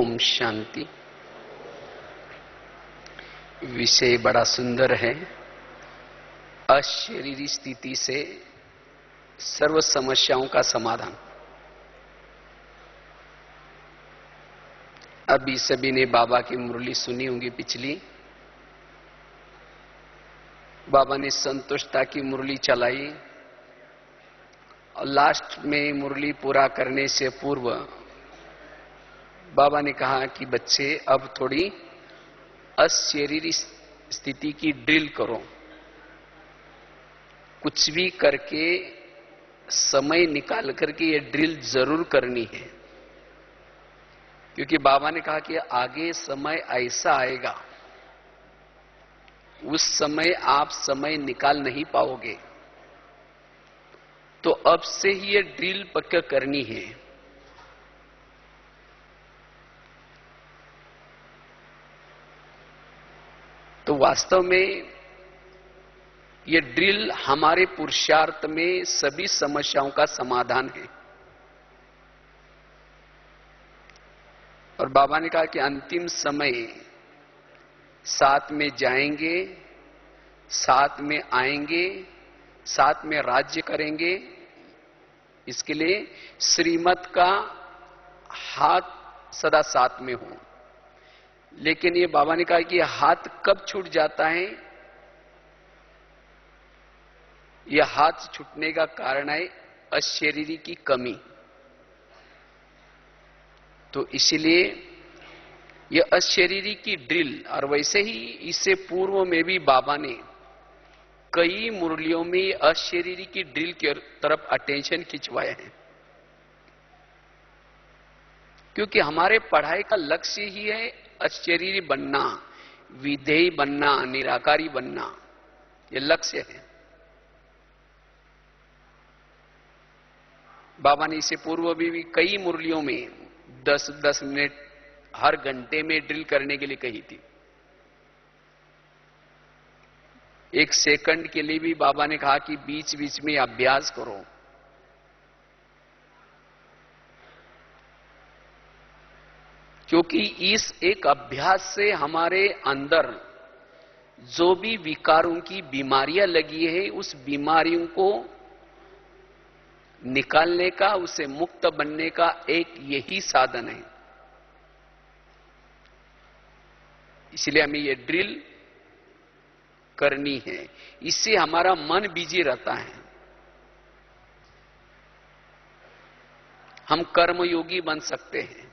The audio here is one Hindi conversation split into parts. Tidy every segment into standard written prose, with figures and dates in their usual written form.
ओम शांति। विषय बड़ा सुंदर है। अशरीरी स्थिति से सर्व समस्याओं का समाधान। अभी सभी ने बाबा की मुरली सुनी होंगी पिछली। बाबा ने संतुष्टता की मुरली चलाई और लास्ट में मुरली पूरा करने से पूर्व बाबा ने कहा कि बच्चे अब थोड़ी अशरीरी स्थिति की ड्रिल करो। कुछ भी करके समय निकाल करके ये ड्रिल जरूर करनी है, क्योंकि बाबा ने कहा कि आगे समय ऐसा आएगा, उस समय आप समय निकाल नहीं पाओगे। तो अब से ही ये ड्रिल पक्का करनी है। तो वास्तव में ये ड्रिल हमारे पुरुषार्थ में सभी समस्याओं का समाधान है। और बाबा ने कहा कि अंतिम समय साथ में जाएंगे, साथ में आएंगे, साथ में राज्य करेंगे। इसके लिए श्रीमत का हाथ सदा साथ में हो। लेकिन ये बाबा ने कहा कि हाथ कब छूट जाता है? यह हाथ छूटने का कारण है अशरीरी की कमी। तो इसलिए यह अशरीरी की ड्रिल, और वैसे ही इससे पूर्व में भी बाबा ने कई मुरलियों में अशरीरी की ड्रिल की तरफ अटेंशन खिंचवाया है। क्योंकि हमारे पढ़ाई का लक्ष्य ही है अशरीरी बनना, विधेयी बनना, निराकारी बनना। यह लक्ष्य है। बाबा ने इससे पूर्व भी कई मुरलियों में 10-10 मिनट हर घंटे में ड्रिल करने के लिए कही थी। एक सेकंड के लिए भी बाबा ने कहा कि बीच बीच में अभ्यास करो। क्योंकि इस एक अभ्यास से हमारे अंदर जो भी विकारों की बीमारियां लगी है, उस बीमारियों को निकालने का, उसे मुक्त बनने का एक यही साधन है। इसलिए हमें ये ड्रिल करनी है। इससे हमारा मन बिजी रहता है। हम कर्मयोगी बन सकते हैं।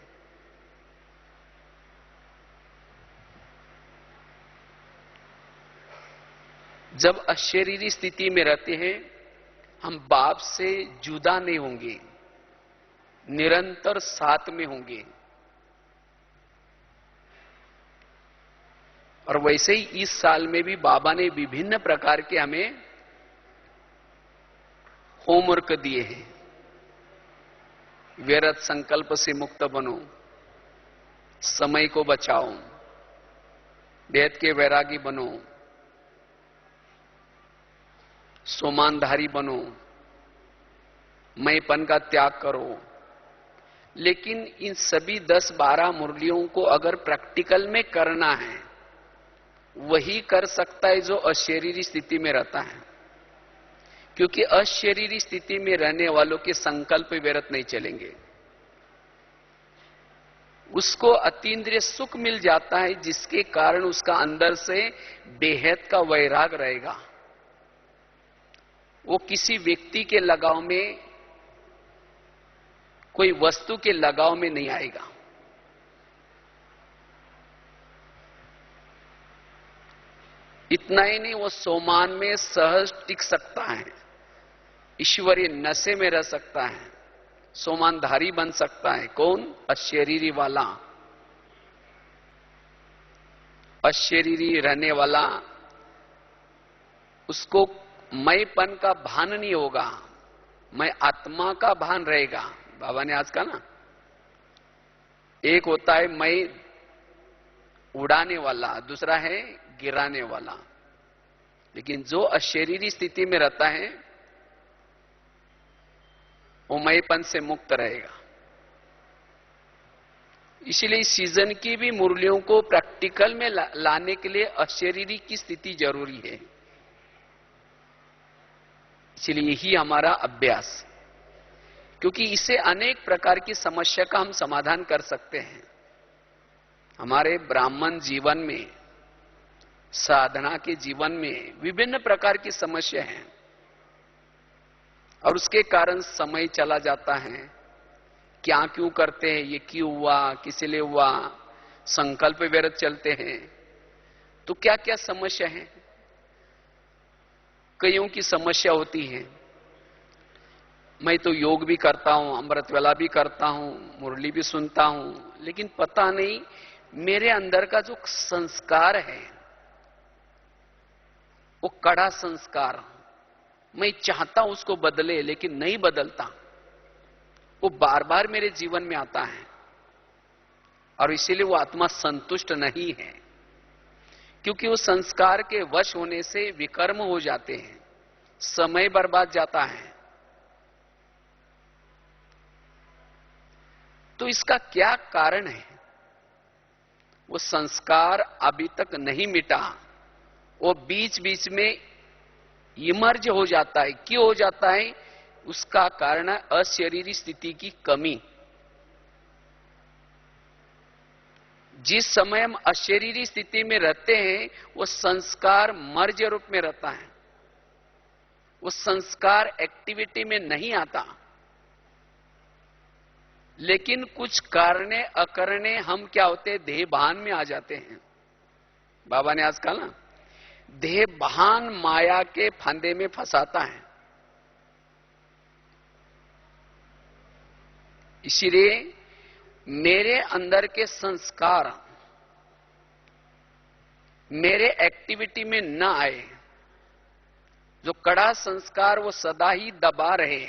जब अशरीरी स्थिति में रहते हैं, हम बाप से जुदा नहीं होंगे, निरंतर साथ में होंगे। और वैसे ही इस साल में भी बाबा ने विभिन्न प्रकार के हमें होमवर्क दिए हैं। व्यर्थ संकल्प से मुक्त बनो, समय को बचाओ, देह के वैरागी बनो, सोमानधारी बनो, मैंपन का त्याग करो। लेकिन इन सभी 10-12 मुरलियों को अगर प्रैक्टिकल में करना है, वही कर सकता है जो अशरीरी स्थिति में रहता है। क्योंकि अशरीरी स्थिति में रहने वालों के संकल्प व्यर्थ नहीं चलेंगे। उसको अतीन्द्रिय सुख मिल जाता है, जिसके कारण उसका अंदर से बेहद का वैराग रहेगा। वो किसी व्यक्ति के लगाव में, कोई वस्तु के लगाव में नहीं आएगा। इतना ही नहीं, वो सोमान में सहज टिक सकता है, ईश्वरीय नशे में रह सकता है, सोमानधारी बन सकता है। कौन? अशरीरी वाला। अशरीरी रहने वाला, उसको मैंपन का भान नहीं होगा, मैं आत्मा का भान रहेगा। बाबा ने आज कहा ना, एक होता है मैं उड़ाने वाला, दूसरा है गिराने वाला। लेकिन जो अशरीरी स्थिति में रहता है, वो मैंपन से मुक्त रहेगा। इसलिए इस सीजन की भी मुरलियों को प्रैक्टिकल में लाने के लिए अशरीरी की स्थिति जरूरी है। इसलिए यही हमारा अभ्यास, क्योंकि इससे अनेक प्रकार की समस्या का हम समाधान कर सकते हैं। हमारे ब्राह्मण जीवन में, साधना के जीवन में विभिन्न प्रकार की समस्या हैं और उसके कारण समय चला जाता है। क्या क्यों करते हैं, ये क्यों हुआ, किस लिए हुआ, संकल्प व्यर्थ चलते हैं। तो क्या क्या समस्या है? कईयों की समस्या होती है, मैं तो योग भी करता हूं, अमृत वेला भी करता हूं, मुरली भी सुनता हूं, लेकिन पता नहीं मेरे अंदर का जो संस्कार है वो कड़ा संस्कार, मैं चाहता हूं उसको बदले लेकिन नहीं बदलता। वो बार बार मेरे जीवन में आता है और इसीलिए वो आत्मा संतुष्ट नहीं है, क्योंकि वो संस्कार के वश होने से विकर्म हो जाते हैं, समय बर्बाद जाता है। तो इसका क्या कारण है? वो संस्कार अभी तक नहीं मिटा, वो बीच बीच में इमर्ज हो जाता है। क्यों हो जाता है? उसका कारण है अशरीरी स्थिति की कमी। जिस समय हम अशरीरी स्थिति में रहते हैं वो संस्कार मर्ज रूप में रहता है, वो संस्कार एक्टिविटी में नहीं आता। लेकिन कुछ कारणे अकरणे हम क्या होते हैं, देह भान में आ जाते हैं। बाबा ने आज कहा ना, देह भान माया के फंदे में फंसाता है। इसलिए मेरे अंदर के संस्कार मेरे एक्टिविटी में न आए, जो कड़ा संस्कार वो सदा ही दबा रहे,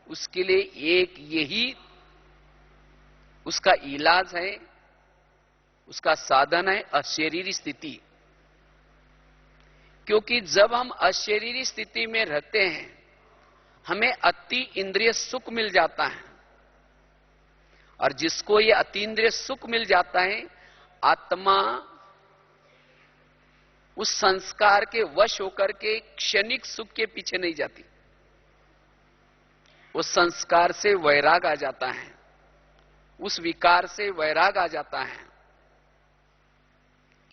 उसके लिए एक यही उसका इलाज है, उसका साधन है अशरीरी स्थिति। क्योंकि जब हम अशरीरी स्थिति में रहते हैं हमें अति इंद्रिय सुख मिल जाता है, और जिसको ये अतीन्द्रिय सुख मिल जाता है, आत्मा उस संस्कार के वश होकर के क्षणिक सुख के पीछे नहीं जाती। उस संस्कार से वैराग आ जाता है, उस विकार से वैराग आ जाता है।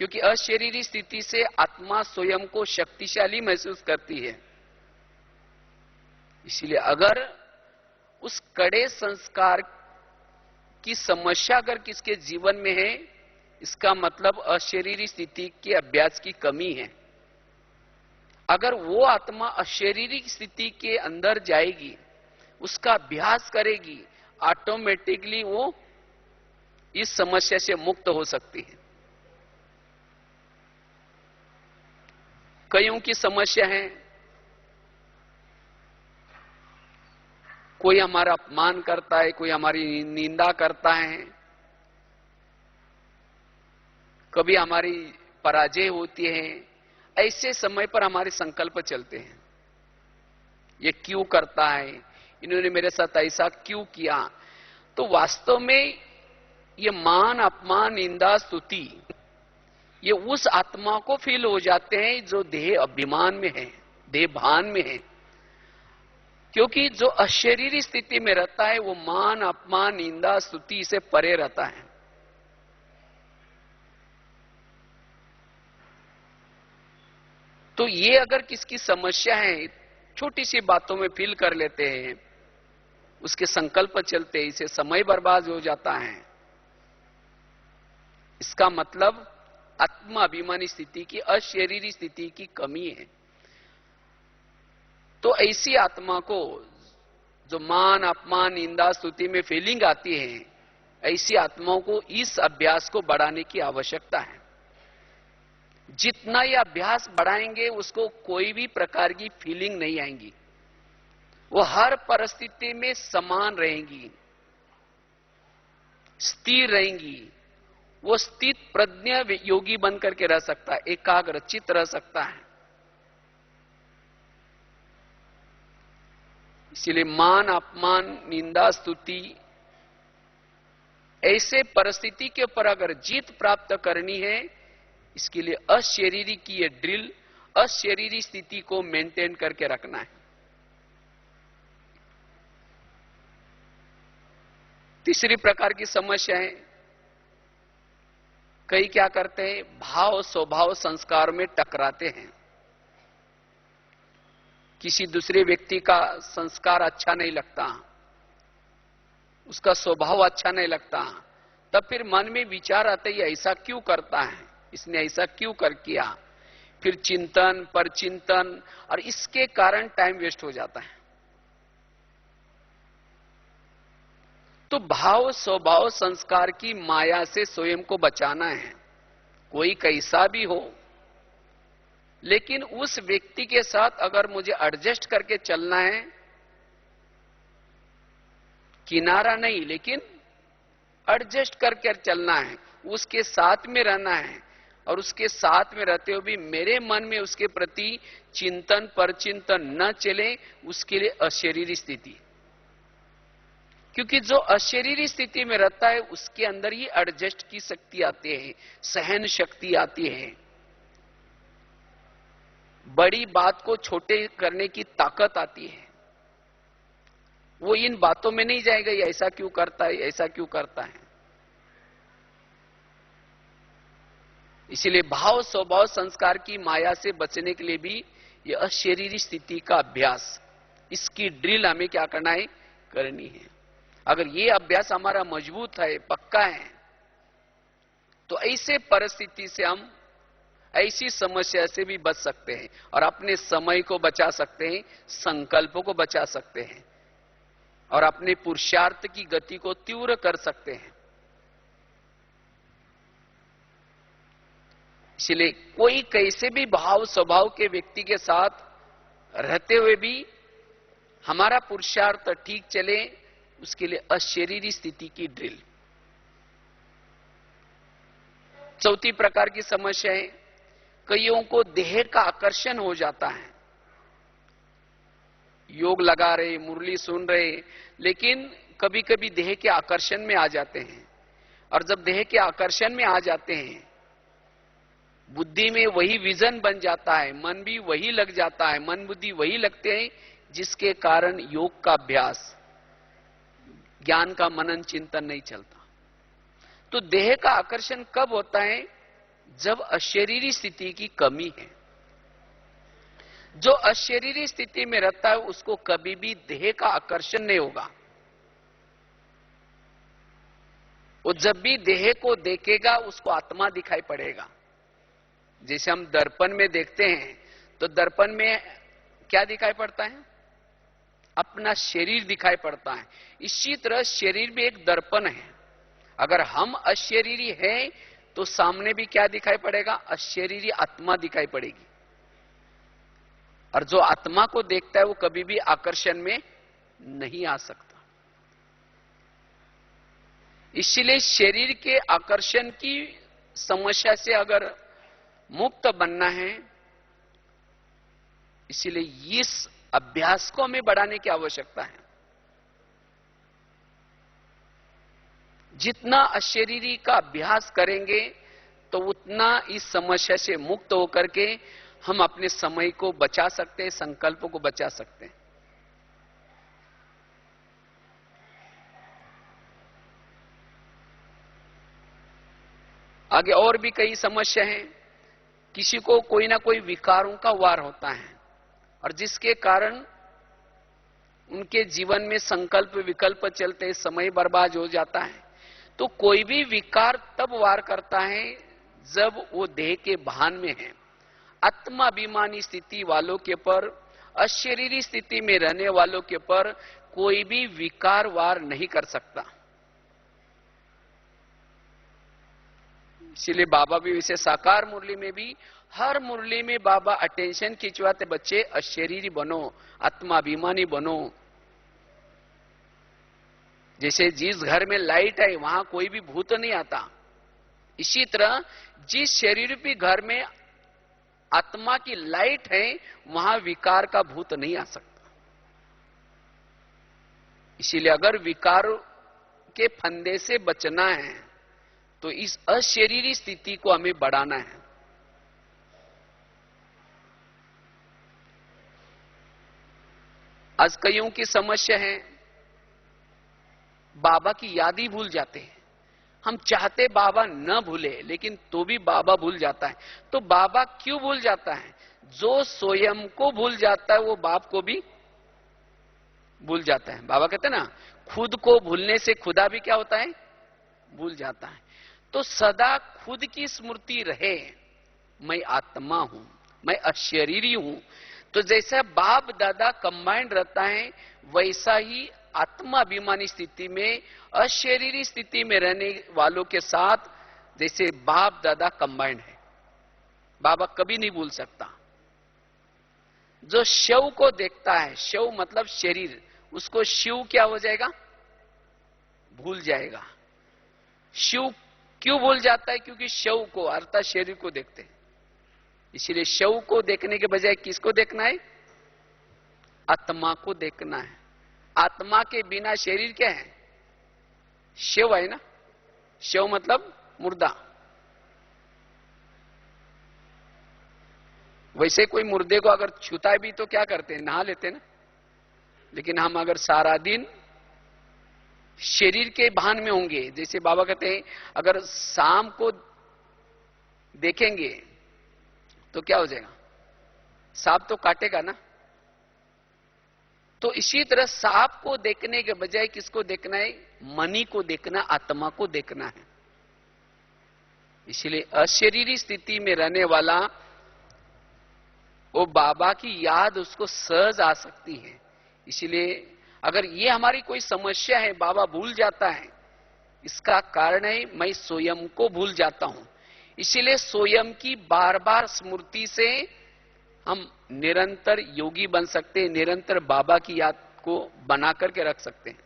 क्योंकि अशरीरी स्थिति से आत्मा स्वयं को शक्तिशाली महसूस करती है। इसलिए अगर उस कड़े संस्कार की समस्या अगर किसके जीवन में है, इसका मतलब अशरीरी स्थिति के अभ्यास की कमी है। अगर वो आत्मा अशरीरी स्थिति के अंदर जाएगी, उसका अभ्यास करेगी, ऑटोमेटिकली वो इस समस्या से मुक्त हो सकती है। कईयों की समस्या है, कोई हमारा अपमान करता है, कोई हमारी निंदा करता है, कभी हमारी पराजय होती है। ऐसे समय पर हमारे संकल्प चलते हैं, ये क्यों करता है, इन्होंने मेरे साथ ऐसा क्यों किया। तो वास्तव में ये मान, अपमान, निंदा, स्तुति, ये उस आत्मा को फील हो जाते हैं जो देह अभिमान में है, देह भान में है। क्योंकि जो अशरीरी स्थिति में रहता है वो मान, अपमान, निंदा, स्तुति से परे रहता है। तो ये अगर किसकी समस्या है, छोटी सी बातों में फील कर लेते हैं, उसके संकल्प चलते, इसे समय बर्बाद हो जाता है, इसका मतलब आत्मा अभिमानी स्थिति की, अशरीरी स्थिति की कमी है। तो ऐसी आत्मा को जो मान, अपमान, निंदा, स्तुति में फीलिंग आती है, ऐसी आत्माओं को इस अभ्यास को बढ़ाने की आवश्यकता है। जितना ये अभ्यास बढ़ाएंगे उसको कोई भी प्रकार की फीलिंग नहीं आएंगी, वो हर परिस्थिति में समान रहेंगी, स्थिर रहेंगी। वो स्थित प्रज्ञ योगी बन करके रह सकता है, एकाग्र चित्त रह सकता है। इसलिए मान, अपमान, निंदा, स्तुति ऐसे परिस्थिति के ऊपर अगर जीत प्राप्त करनी है, इसके लिए अशरीरी की ये ड्रिल, अशरीरी स्थिति को मेंटेन करके रखना है। तीसरी प्रकार की समस्या है, कई क्या करते हैं, भाव स्वभाव संस्कार में टकराते हैं। किसी दूसरे व्यक्ति का संस्कार अच्छा नहीं लगता, उसका स्वभाव अच्छा नहीं लगता, तब फिर मन में विचार आते ये ऐसा क्यों करता है, इसने ऐसा क्यों कर किया, फिर चिंतन पर चिंतन, और इसके कारण टाइम वेस्ट हो जाता है। तो भाव स्वभाव संस्कार की माया से स्वयं को बचाना है। कोई कैसा भी हो, लेकिन उस व्यक्ति के साथ अगर मुझे एडजस्ट करके चलना है, किनारा नहीं लेकिन एडजस्ट करके चलना है, उसके साथ में रहना है, और उसके साथ में रहते हुए भी मेरे मन में उसके प्रति चिंतन पर चिंतन न चले, उसके लिए अशरीरी स्थिति। क्योंकि जो अशरीरी स्थिति में रहता है उसके अंदर ही एडजस्ट की शक्ति आती है, सहन शक्ति आती है, बड़ी बात को छोटे करने की ताकत आती है। वो इन बातों में नहीं जाएगा ये ऐसा क्यों करता है, ऐसा क्यों करता है। इसीलिए भाव स्वभाव संस्कार की माया से बचने के लिए भी ये अशरीरी स्थिति का अभ्यास, इसकी ड्रिल हमें क्या करना है, करनी है। अगर ये अभ्यास हमारा मजबूत है, पक्का है, तो ऐसे परिस्थिति से हम, ऐसी समस्या से भी बच सकते हैं और अपने समय को बचा सकते हैं, संकल्पों को बचा सकते हैं और अपने पुरुषार्थ की गति को तीव्र कर सकते हैं। इसलिए कोई कैसे भी भाव स्वभाव के व्यक्ति के साथ रहते हुए भी हमारा पुरुषार्थ ठीक चले, उसके लिए अशरीरी स्थिति की ड्रिल। चौथी प्रकार की समस्या है, कईयों को देह का आकर्षण हो जाता है। योग लगा रहे, मुरली सुन रहे, लेकिन कभी कभी देह के आकर्षण में आ जाते हैं, और जब देह के आकर्षण में आ जाते हैं, बुद्धि में वही विजन बन जाता है, मन भी वही लग जाता है, मन बुद्धि वही लगते हैं, जिसके कारण योग का अभ्यास, ज्ञान का मनन चिंतन नहीं चलता। तो देह का आकर्षण कब होता है, जब अशरीरी स्थिति की कमी है। जो अशरीरी स्थिति में रहता है उसको कभी भी देह का आकर्षण नहीं होगा। वो जब भी देह को देखेगा उसको आत्मा दिखाई पड़ेगा। जैसे हम दर्पण में देखते हैं तो दर्पण में क्या दिखाई पड़ता है, अपना शरीर दिखाई पड़ता है। इसी तरह शरीर भी एक दर्पण है। अगर हम अशरीरी हैं तो सामने भी क्या दिखाई पड़ेगा, अशरीरी आत्मा दिखाई पड़ेगी। और जो आत्मा को देखता है वो कभी भी आकर्षण में नहीं आ सकता। इसलिए शरीर के आकर्षण की समस्या से अगर मुक्त बनना है, इसलिए इस अभ्यास को हमें बढ़ाने की आवश्यकता है। जितना अशरीरी का अभ्यास करेंगे तो उतना इस समस्या से मुक्त होकर के हम अपने समय को बचा सकते हैं, संकल्पों को बचा सकते हैं। आगे और भी कई समस्या हैं। किसी को कोई ना कोई विकारों का वार होता है और जिसके कारण उनके जीवन में संकल्प विकल्प चलते, समय बर्बाद हो जाता है। तो कोई भी विकार तब वार करता है जब वो देह के भान में है। आत्माभिमानी स्थिति वालों के पर, अशरीरी स्थिति में रहने वालों के पर कोई भी विकार वार नहीं कर सकता। इसलिए बाबा भी इसे साकार मुरली में भी, हर मुरली में बाबा अटेंशन खिंचवाते, बच्चे अशरीरी बनो, आत्माभिमानी बनो। जैसे जिस घर में लाइट है वहां कोई भी भूत नहीं आता, इसी तरह जिस शरीर भी घर में आत्मा की लाइट है वहां विकार का भूत नहीं आ सकता। इसीलिए अगर विकार के फंदे से बचना है तो इस अशरीरी स्थिति को हमें बढ़ाना है। आज कईयों की समस्या है बाबा की याद ही भूल जाते हैं। हम चाहते बाबा न भूले लेकिन तो भी बाबा भूल जाता है। तो बाबा क्यों भूल जाता है? जो स्वयं को भूल जाता है वो बाप को भी भूल जाता है। बाबा कहते हैं ना, खुद को भूलने से खुदा भी क्या होता है? भूल जाता है। तो सदा खुद की स्मृति रहे, मैं आत्मा हूं, मैं अशरीरी हूं। तो जैसा बाप दादा कंबाइंड रहता है वैसा ही आत्माभिमानी स्थिति में, अशरीरी स्थिति में रहने वालों के साथ जैसे बाप दादा कंबाइंड है, बाबा कभी नहीं भूल सकता। जो शव को देखता है, शव मतलब शरीर, उसको शिव क्या हो जाएगा? भूल जाएगा। शिव क्यों भूल जाता है? क्योंकि शव को अर्थात शरीर को देखते हैं। इसलिए शव को देखने के बजाय किसको देखना है? आत्मा को देखना है। आत्मा के बिना शरीर क्या है? शव है ना। शव मतलब मुर्दा। वैसे कोई मुर्दे को अगर छूता भी तो क्या करते हैं? नहा लेते हैं ना। लेकिन हम अगर सारा दिन शरीर के भान में होंगे, जैसे बाबा कहते हैं अगर शाम को देखेंगे तो क्या हो जाएगा? सांप तो काटेगा ना। तो इसी तरह सांप को देखने के बजाय किसको देखना है? मनी को देखना, आत्मा को देखना है। इसलिए अशरीरी स्थिति में रहने वाला वो बाबा की याद उसको सहज आ सकती है। इसलिए अगर ये हमारी कोई समस्या है, बाबा भूल जाता है, इसका कारण है मैं स्वयं को भूल जाता हूं। इसीलिए स्वयं की बार बार स्मृति से हम निरंतर योगी बन सकते हैं, निरंतर बाबा की याद को बना करके रख सकते हैं।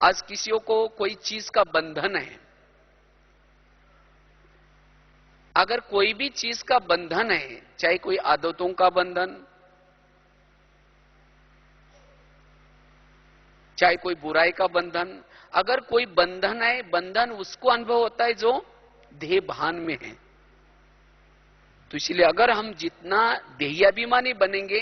आज किसी को कोई चीज का बंधन है, अगर कोई भी चीज का बंधन है, चाहे कोई आदतों का बंधन, चाहे कोई बुराई का बंधन, अगर कोई बंधन है, बंधन उसको अनुभव होता है जो देह भान में है। तो इसलिए अगर हम जितना देहाभिमानी बनेंगे,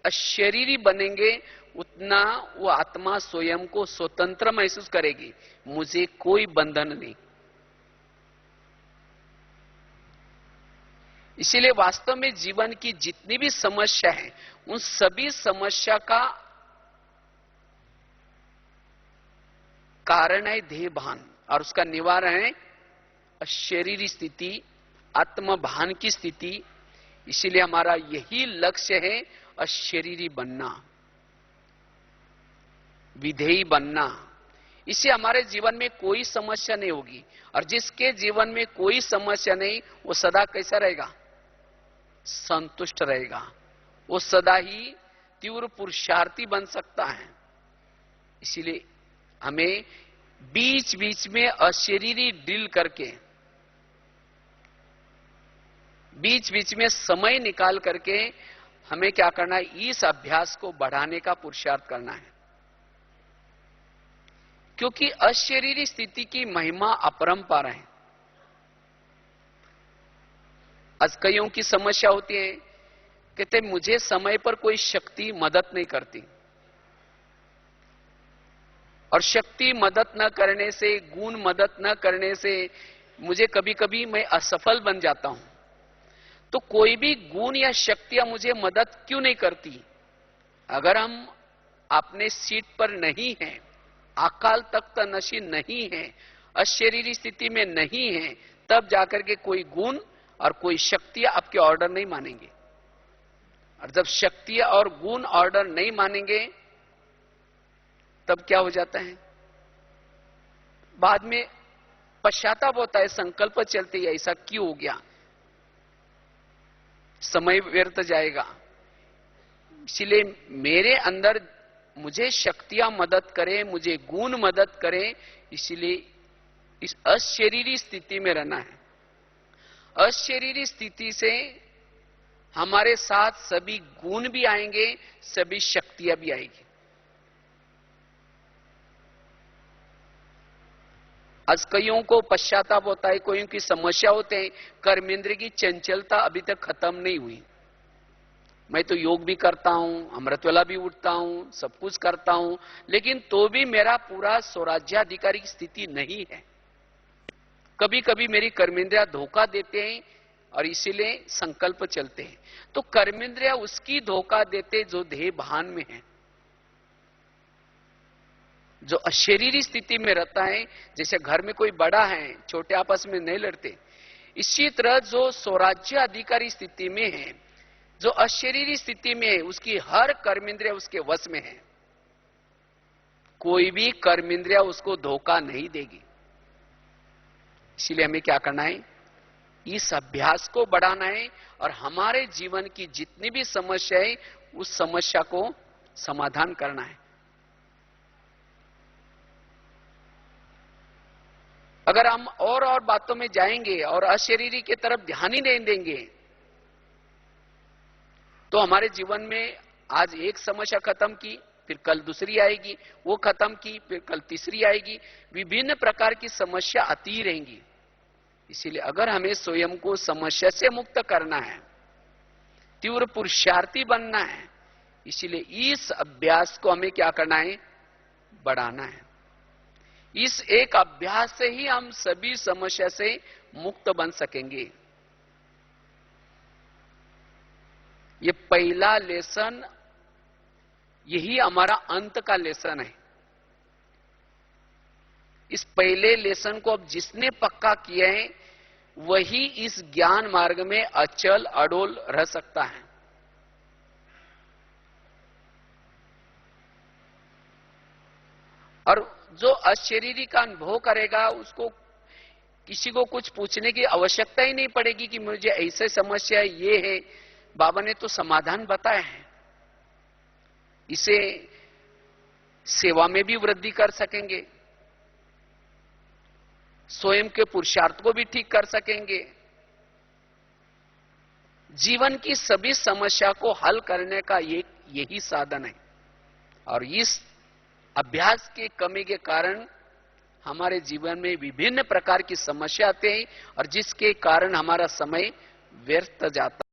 अशरीरी बनेंगे, उतना वो आत्मा स्वयं को स्वतंत्र महसूस करेगी। मुझे कोई बंधन नहीं। इसीलिए वास्तव में जीवन की जितनी भी समस्या है, उन सभी समस्या का कारण है देह भान, और उसका निवारण है अशरीरी स्थिति, आत्मभान की स्थिति। इसीलिए हमारा यही लक्ष्य है, अशरीरी बनना, विधेयी बनना। इससे हमारे जीवन में कोई समस्या नहीं होगी। और जिसके जीवन में कोई समस्या नहीं, वो सदा कैसा रहेगा? संतुष्ट रहेगा। वो सदा ही तीव्र पुरुषार्थी बन सकता है। इसीलिए हमें बीच बीच में अशरीरी ड्रिल करके, बीच बीच में समय निकाल करके हमें क्या करना है? इस अभ्यास को बढ़ाने का पुरुषार्थ करना है। क्योंकि अशरीरी स्थिति की महिमा अपरंपार है। आज कईयों की समस्या होती है, कहते मुझे समय पर कोई शक्ति मदद नहीं करती, और शक्ति मदद न करने से, गुण मदद न करने से मुझे कभी कभी मैं असफल बन जाता हूं। तो कोई भी गुण या शक्तियां मुझे मदद क्यों नहीं करती? अगर हम अपने सीट पर नहीं हैं, अकाल तख्त नशी नहीं है, अशरीरी स्थिति में नहीं है, तब जाकर के कोई गुण और कोई शक्तियां आपके ऑर्डर नहीं मानेंगे। और जब शक्तियां और गुण ऑर्डर नहीं मानेंगे, तब क्या हो जाता है? बाद में पश्चाताप होता है, संकल्प चलते हैं ऐसा क्यों हो गया, समय व्यर्थ जाएगा। इसलिए मेरे अंदर मुझे शक्तियां मदद करें, मुझे गुण मदद करें। इसलिए इस अशरीरी स्थिति में रहना है। अशरीरी स्थिति से हमारे साथ सभी गुण भी आएंगे, सभी शक्तियां भी आएंगी। आज कईयों को पश्चाताप होता है, कईयों की समस्या होते हैं, कर्मेंद्रिय की चंचलता अभी तक खत्म नहीं हुई। मैं तो योग भी करता हूं, अमृतवेला भी उठता हूं, सब कुछ करता हूं, लेकिन तो भी मेरा पूरा स्वराज्याधिकारी की स्थिति नहीं है। कभी कभी मेरी कर्मेंद्रिया धोखा देते हैं और इसीलिए संकल्प चलते हैं। तो कर्मेंद्रिया उसकी धोखा देते जो देह भान में है, जो अशरीरी स्थिति में रहता है। जैसे घर में कोई बड़ा है, छोटे आपस में नहीं लड़ते, इसी तरह जो स्वराज्य अधिकारी स्थिति में है, जो अशरीरी स्थिति में है, उसकी हर कर्मेंद्रिया उसके वश में है। कोई भी कर्मेंद्रिया उसको धोखा नहीं देगी। इसीलिए हमें क्या करना है, इस अभ्यास को बढ़ाना है और हमारे जीवन की जितनी भी समस्या है उस समस्या को समाधान करना है। अगर हम और बातों में जाएंगे और अशरीरी की तरफ ध्यान ही नहीं देंगे तो हमारे जीवन में आज एक समस्या खत्म की, फिर कल दूसरी आएगी, वो खत्म की, फिर कल तीसरी आएगी, विभिन्न प्रकार की समस्या आती रहेंगी। इसीलिए अगर हमें स्वयं को समस्या से मुक्त करना है, तीव्र पुरुषार्थी बनना है, इसीलिए इस अभ्यास को हमें क्या करना है, बढ़ाना है। इस एक अभ्यास से ही हम सभी समस्या से मुक्त बन सकेंगे। ये पहला लेसन, यही हमारा अंत का लेसन है। इस पहले लेसन को अब जिसने पक्का किया है वही इस ज्ञान मार्ग में अचल अडोल रह सकता है। और जो अशरीरी का अनुभव करेगा उसको किसी को कुछ पूछने की आवश्यकता ही नहीं पड़ेगी कि मुझे ऐसे समस्या ये है, बाबा ने तो समाधान बताया है। इसे सेवा में भी वृद्धि कर सकेंगे, स्वयं के पुरुषार्थ को भी ठीक कर सकेंगे, जीवन की सभी समस्या को हल करने का यही साधन है। और इस अभ्यास की कमी के कारण हमारे जीवन में विभिन्न प्रकार की समस्या आते हैं और जिसके कारण हमारा समय व्यर्थ जाता है।